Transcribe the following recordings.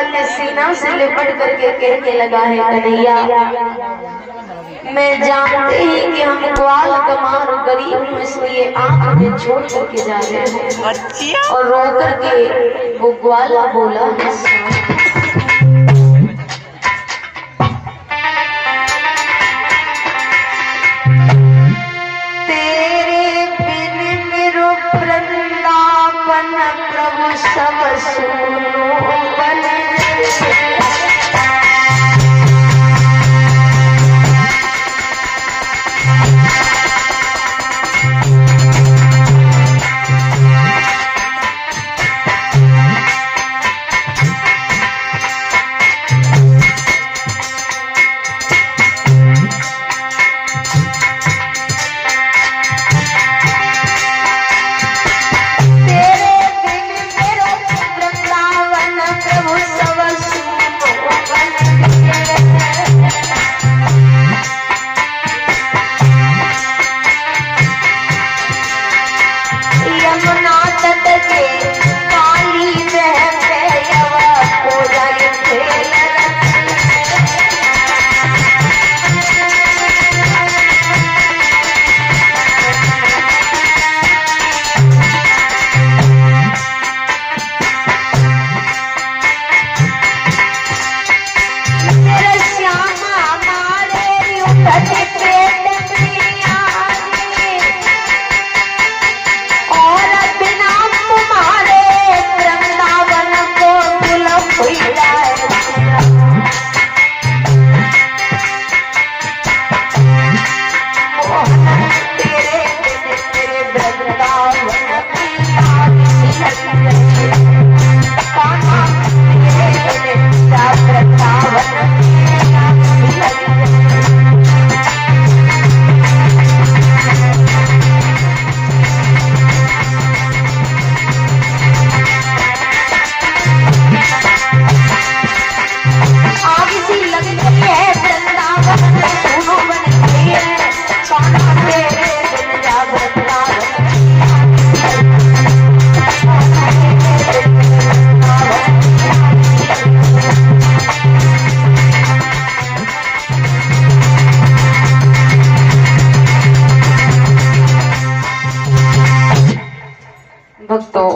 के सीना से लिपट करके कहने लगा है, कन्हैया मैं जानते ही कि हम ग्वाल कमार गरीब हूँ, इसलिए आप हमें छोड़ करके जा रहे हैं। और रो करके वो ग्वाला बोला है, प्रभु सब सुनो बने। भक्तों,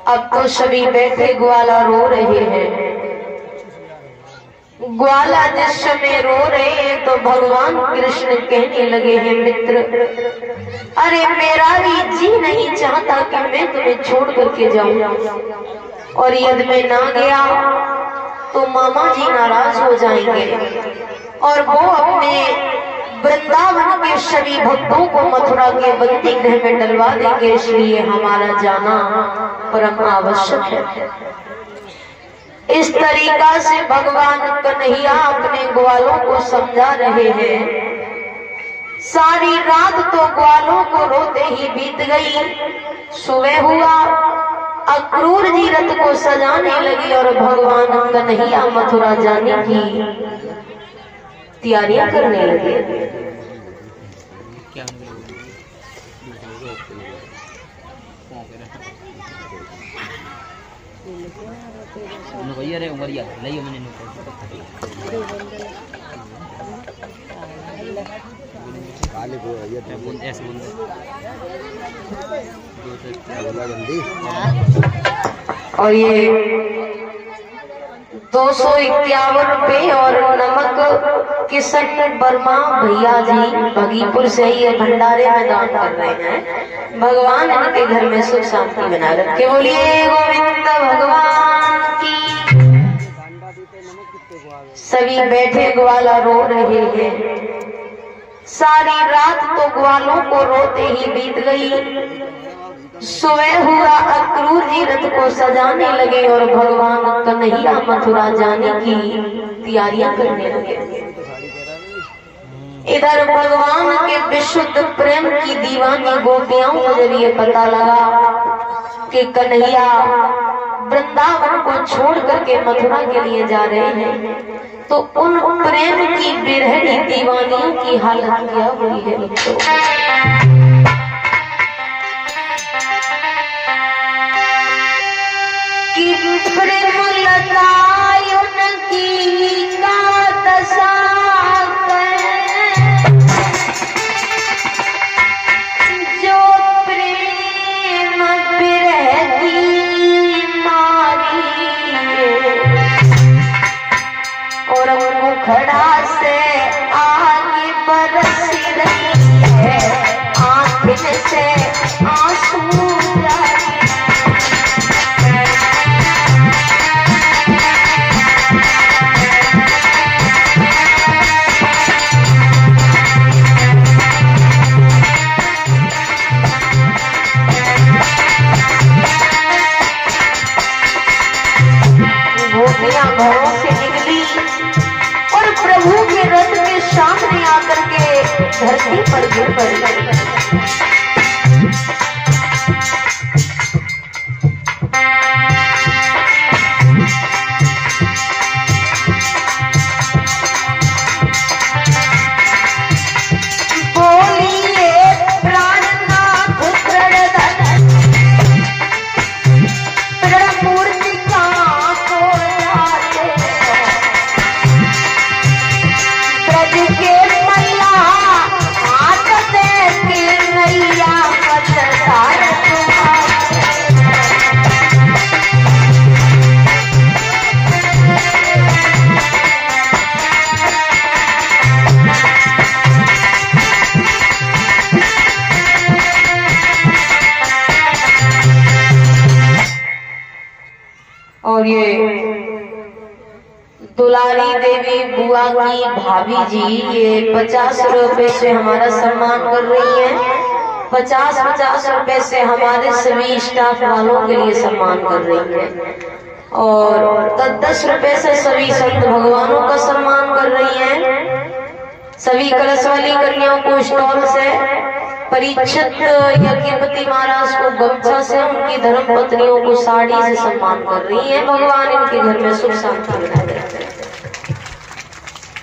अब तो सभी बैठे ग्वाला रो रहे हैं। ग्वाला जिस समय रो रहे हैं तो भगवान कृष्ण कहने लगे हैं, मित्र अरे मेरा भी जी नहीं चाहता कि मैं तुम्हें छोड़ करके जाऊं, और यदि मैं ना गया तो मामा जी नाराज हो जाएंगे और वो अपने वृंदावन के सभी भक्तों को मथुरा के बंदी गृह में डलवा देंगे, इसलिए हमारा जाना परम आवश्यक है। इस तरीका से भगवान कन्हैया अपने ग्वालों को समझा रहे हैं। सारी रात तो ग्वालों को रोते ही बीत गई। सुबह हुआ, अक्रूर जी रथ को सजाने लगी और भगवान कन्हैया मथुरा जाने की तैयारियां करने लगे। और ये 251 रुपए और नमक किशन वर्मा भैया जी भगीपुर से ये भंडारे में दान कर रहे हैं। भगवान इनके घर में सुख शांति बना रखे। बोलिए गोविंद भगवान की। सभी बैठे ग्वाला रो रहे हैं। सारी रात तो ग्वालों को रोते ही बीत गई। सुबह हुआ, अक्रूर जी रथ को सजाने लगे और भगवान कन्हैया मथुरा जाने की तैयारियां करने लगे। इधर भगवान के विशुद्ध प्रेम की दीवानी गोपियों को जब ये पता लगा कि कन्हैया वृंदावन को छोड़ करके मथुरा के लिए जा रहे हैं, तो उन प्रेम की बिरहनी दीवानियों की हालत क्या हुई है बच्चों। कि प्रेम लत गोपियां घरों से निकली और प्रभु के रथ के सामने आकर के धरती पर गिर पड़ी। और ये दुलारी देवी बुआ की भाभी जी ये 50 रुपए से हमारा सम्मान कर रही हैं। 50-50 रुपए से हमारे सभी स्टाफ वालों के लिए सम्मान कर रही हैं और 10-10 रुपए से सभी संत भगवानों का सम्मान कर रही हैं। सभी कलश वाली कन्याओं को स्टॉल से परीक्षित यज्ञपति महाराज को गमछा से, उनकी धर्म पत्नियों को साड़ी से सम्मान कर रही है। भगवान इनके घर में सुख शांति बनाए रखते हैं।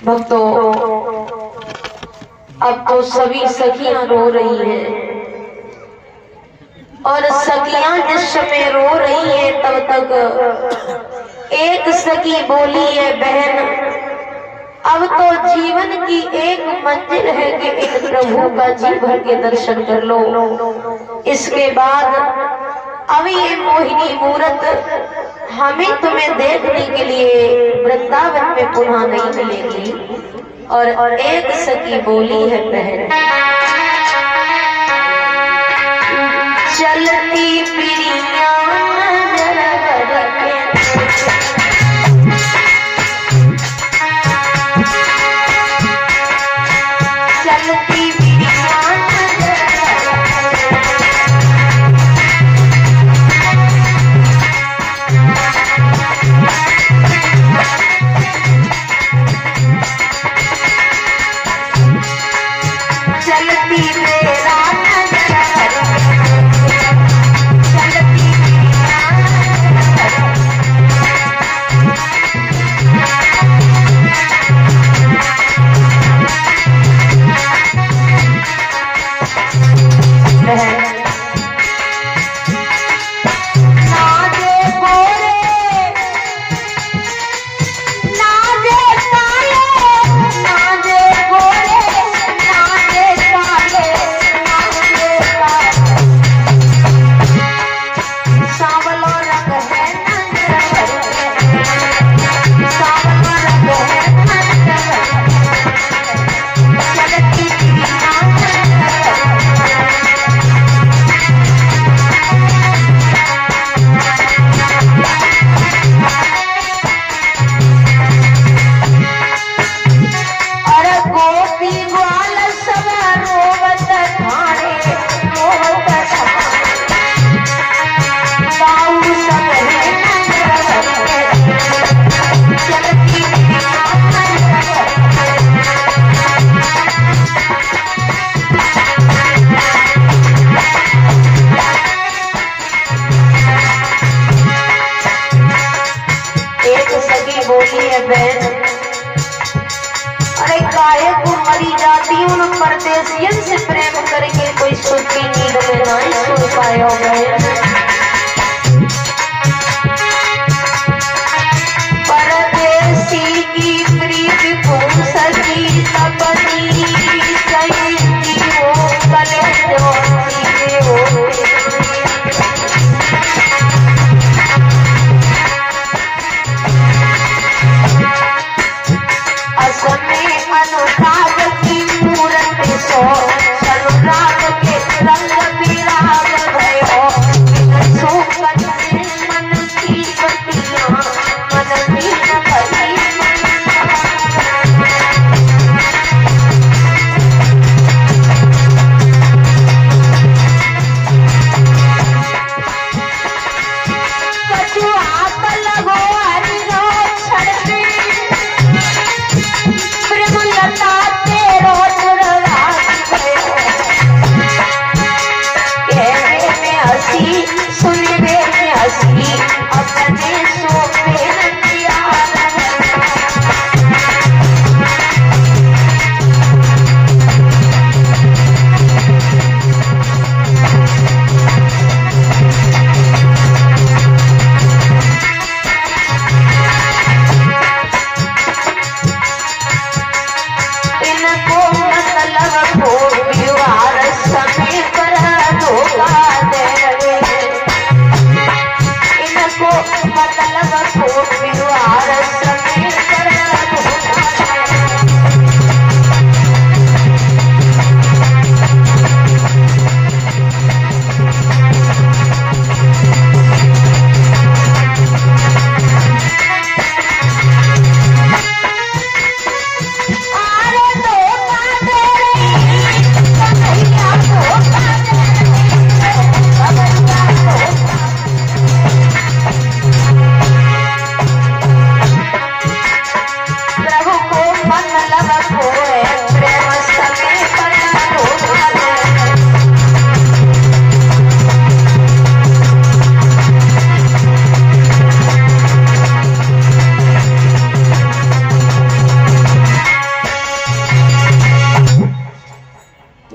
भक्तों, अब तो सभी सखियां रो रही हैं और सखियां जिस समय रो रही हैं तब तक एक सखी बोली है, बहन अब तो जीवन की एक मंजिल है कि इन प्रभु का जी भर के दर्शन कर लो। इसके बाद अब ये मोहिनी मूरत हमें तुम्हें देखने के लिए वृंदावन में पुनः नहीं मिलेगी। और एक सखी बोली है, बहन चलती पिरिया परदेसियन से प्रेम करके कोई सुख की नींद में नहीं सो पाए हो गए। परदेसी की प्रीति को सजी तपनी सही की हो कले जो हो असमे अनुराग की मूरत सो अनुराग के रंग विराग भयो। मतलब को पिलवार समय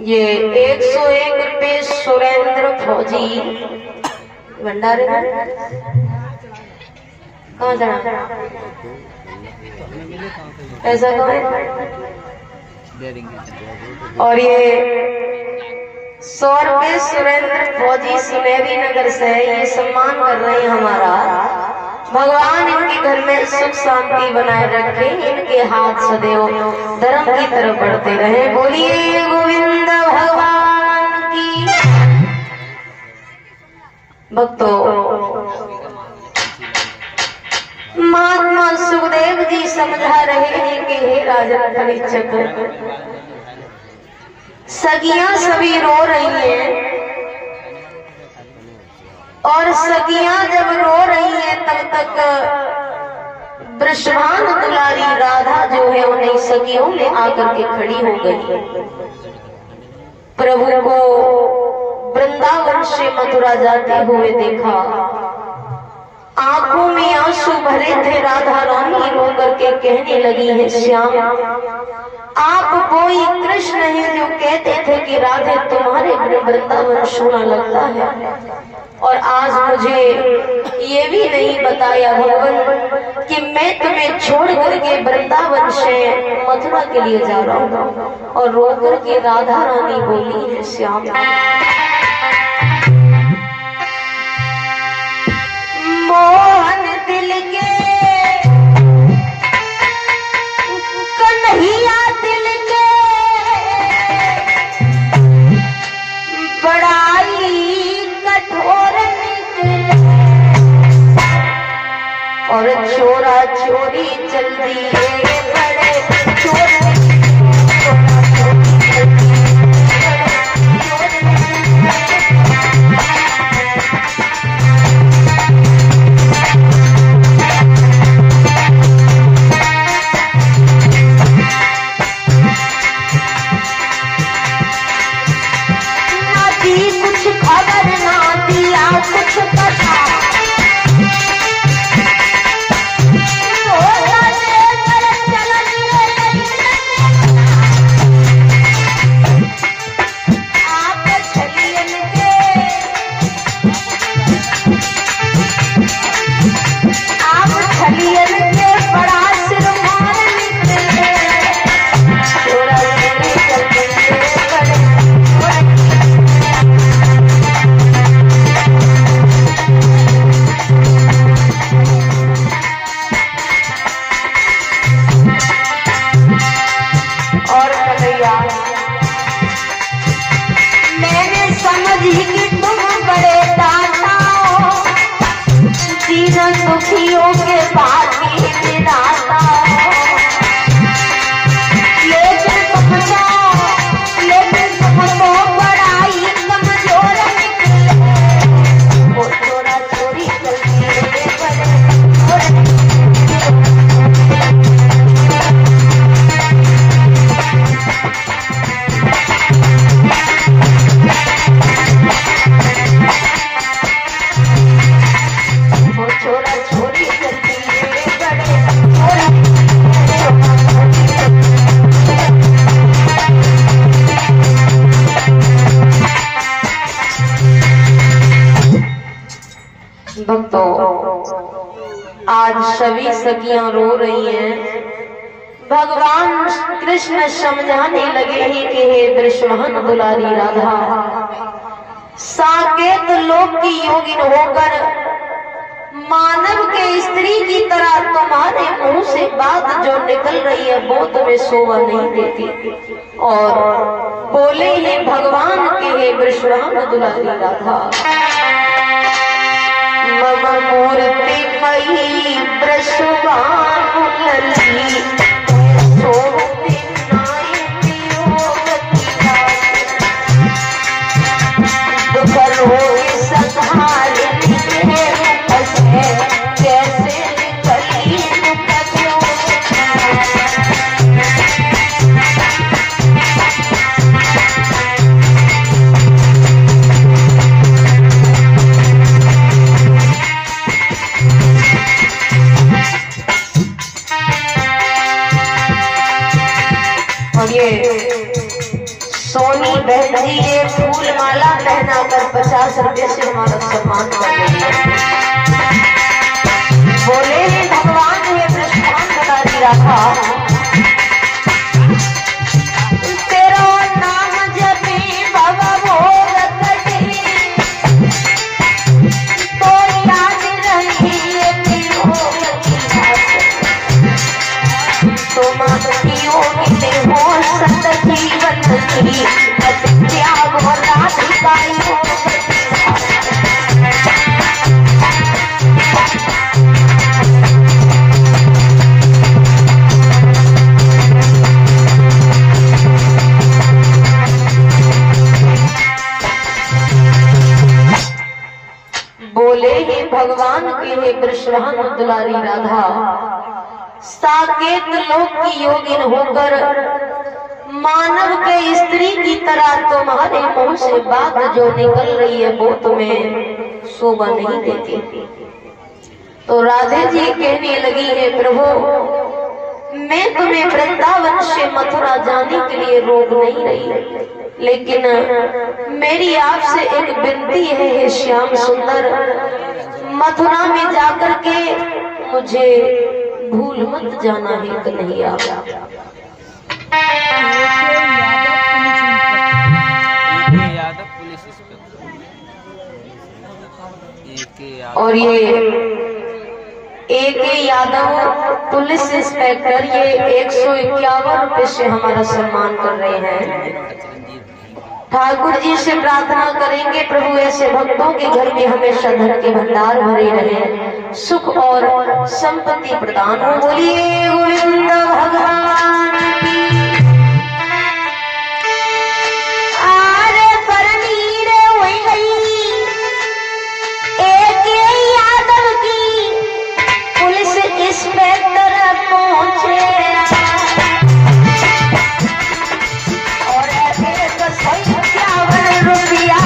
ये 101 रुपये सुरेंद्र फौजी भंडारे में कहाँ जाना ऐसा कहाँ है? और ये 100 रुपये सुरेंद्र फौजी सुनेरी नगर से ये सम्मान कर रहे हैं हमारा। भगवान इनके घर में सुख शांति बनाए रखे, इनके हाथ सदैव धर्म की तरफ बढ़ते रहे। बोलिए गोविंद भगवान की। भक्तों, महात्मा सुखदेव जी समझा रहे हैं कि हे राजन फणिचक्र, सगियां सभी रो रही हैं और सगियां जब रो रही है तब तक वृषभान दुलारी राधा जो है उन्हें सगियों में आकर के खड़ी हो गई। प्रभु को वृंदावन से मथुरा जाते हुए देखा, आंखों में आंसू भरे थे। राधा रानी रो करके कहने लगी है, श्याम आप कोई कृष्ण है जो कहते थे कि राधे तुम्हारे वृंदावन सोना लगता है, और आज मुझे ये भी नहीं बताया भगवान कि मैं तुम्हें छोड़ करके वृंदावन से मथुरा के लिए जा रहा हूँ। और रो करके राधा रानी बोली है, श्याम मोहन दिल के कन्हैया दिल के बड़ाई कठोर निकले और चोरा चोरी चल दिए बड़े चोर। दुखियों के बाकी बिनाता लेकिन तुमको बड़ाई कमजोर निकले वो चोरा चोरी करती भक्तों, आज सभी सखियां रो रही हैं। भगवान कृष्ण समझाने लगे हैं कि हे वृषभान दुलारी राधा, साकेत लोक की योगिन होकर मानव के स्त्री की तरह तुम्हारे मुंह से बात जो निकल रही है वो तुम्हें शोभा नहीं देती। और बोले हे भगवान के हे वृषभान दुलारी राधा, मम मूर्ति मयी वृषभानुलली शोभते नायक दुख रोग संहारिणी कैसे निकली और ये सोनी बहन जी ये फूल माला पहना कर 50 रुपए से हमारा सम्मान कर रही है। बोले भगवान ये वृषभान दुलारी राधा, तेरा नाम जपी बाबा भोग कटी तो याद रही तुम योगिनी हो सत जीवन की त्याग और राधिकाई हो। बोले हे भगवान के हे वृषभान दुलारी राधा, साकेत लोक की योगिन होकर मानव के स्त्री की तरह तुम्हारे मुंह से बात जो निकल रही है वो तुम्हें शोभा नहीं देती। तो राधे जी कहने लगी है प्रभु, मैं तुम्हें वृंदावन से मथुरा जाने के लिए रोक नहीं रही, लेकिन मेरी आपसे एक विनती है हे श्याम सुंदर, मथुरा में जाकर के मुझे भूल मत जाना है कन्हैया। और ये एक यादव पुलिस इंस्पेक्टर ये 151 रुपए से हमारा सम्मान कर रहे हैं। ठाकुर जी से प्रार्थना करेंगे प्रभु ऐसे भक्तों के घर में हमेशा धन के भंडार भरे रहे, सुख और संपत्ति प्रदान हो। बोलिए गोविंद भगवान की। आरे परनीर हुई गई एक यादव की पुलिस इंस्पेक्टर पहुंचे और रुपया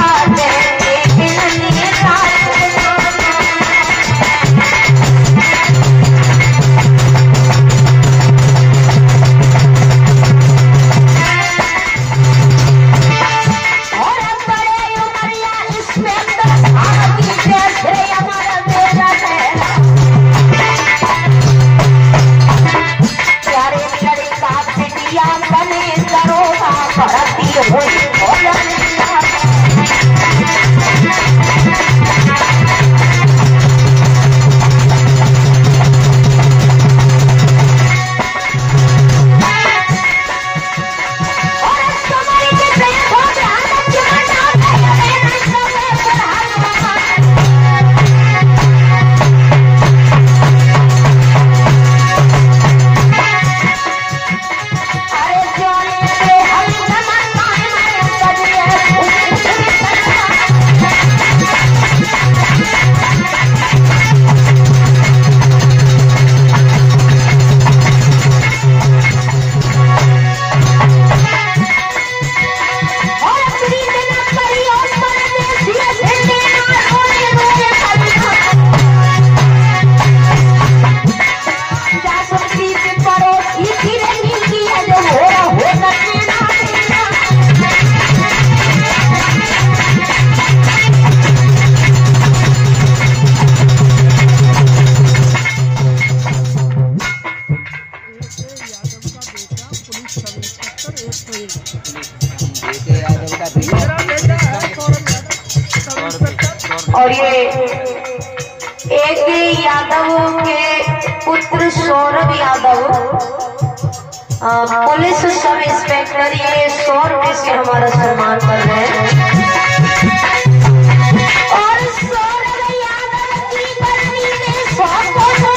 और ये एक यादव के पुत्र Saurabh Yadav police sub inspector ये 100 रुपए से हमारा सम्मान कर रहे हैं। और सौरभ यादव की बरनी में 100 को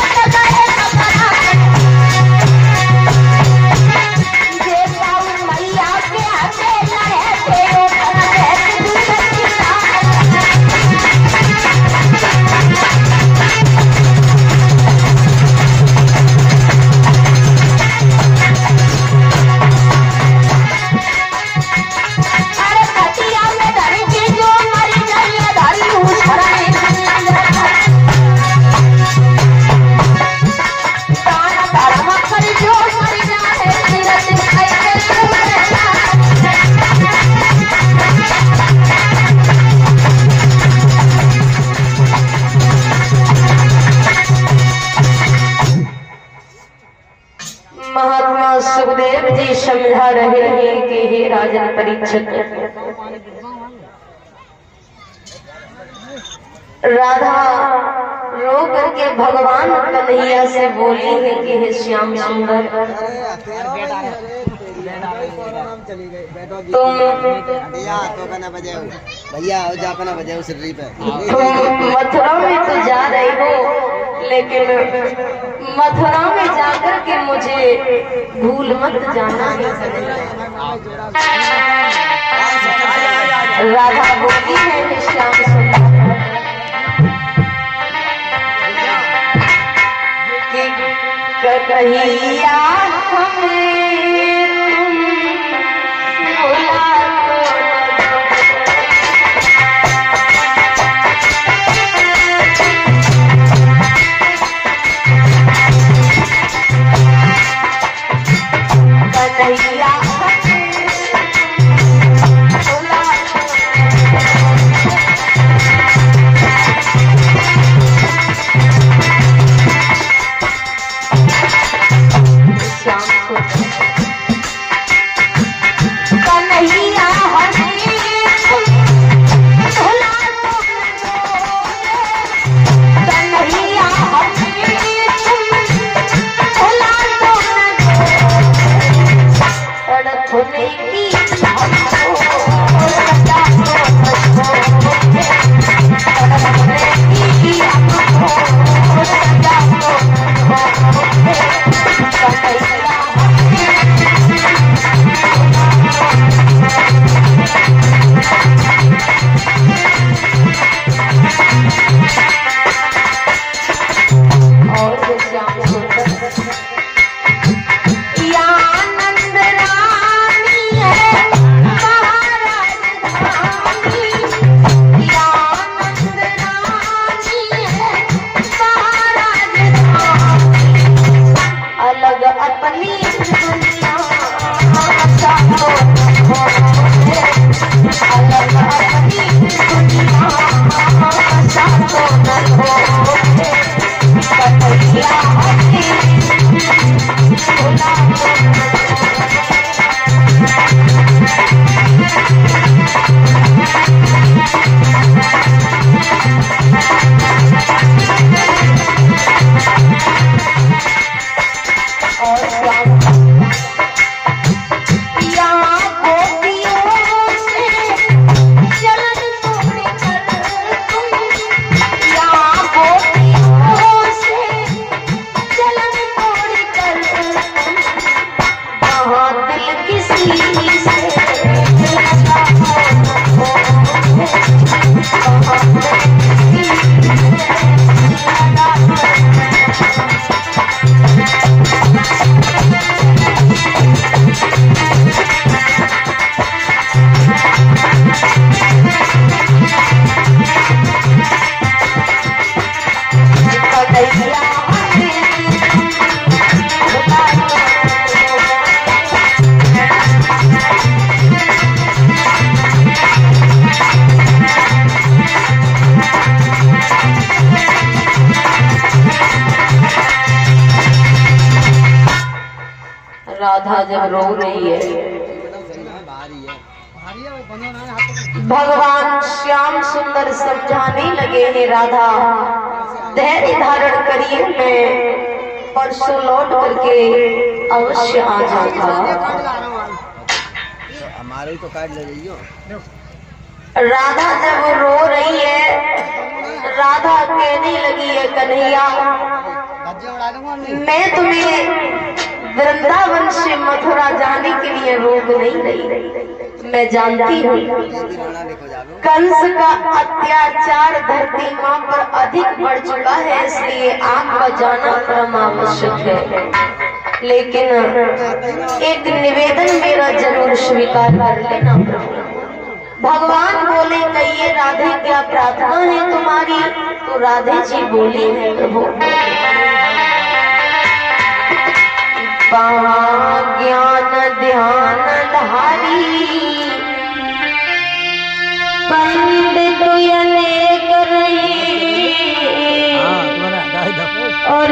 महात्मा सुखदेव जी समझा रहे हैं कि हे राजन परीक्षित, राधा रो करके भगवान कन्हैया से बोली है कि हे श्याम सुंदर, तुम मथुरा में तो जा रही हो, लेकिन मथुरा में जाकर के मुझे भूल मत जाना। राधा बोली है श्याम सुंदर कि कन्हैया राधा जब रो रही है, भगवान श्याम सुंदर समझाने लगे हैं, राधा धैर्य धारण करिए, मैं परसों लौट करके अवश्य आ जाऊंगा। हमारे तो कार्ड ले जाइयो। राधा जब रो रही है, राधा कहने लगी है, कन्हैया मैं तुम्हें वृंदावन से मथुरा जाने के लिए रोक नहीं रही। मैं जानती हूँ कंस का अत्याचार धरती माँ पर अधिक बढ़ चुका है, इसलिए आपका जाना परम आवश्यक है। लेकिन एक निवेदन मेरा जरूर स्वीकार कर लेना प्रभु। भगवान बोले, कहिए राधे क्या प्रार्थना है तुम्हारी? तो राधे जी बोली है, प्रभु ज्ञान ध्यान धारी पंडित अनेक रही और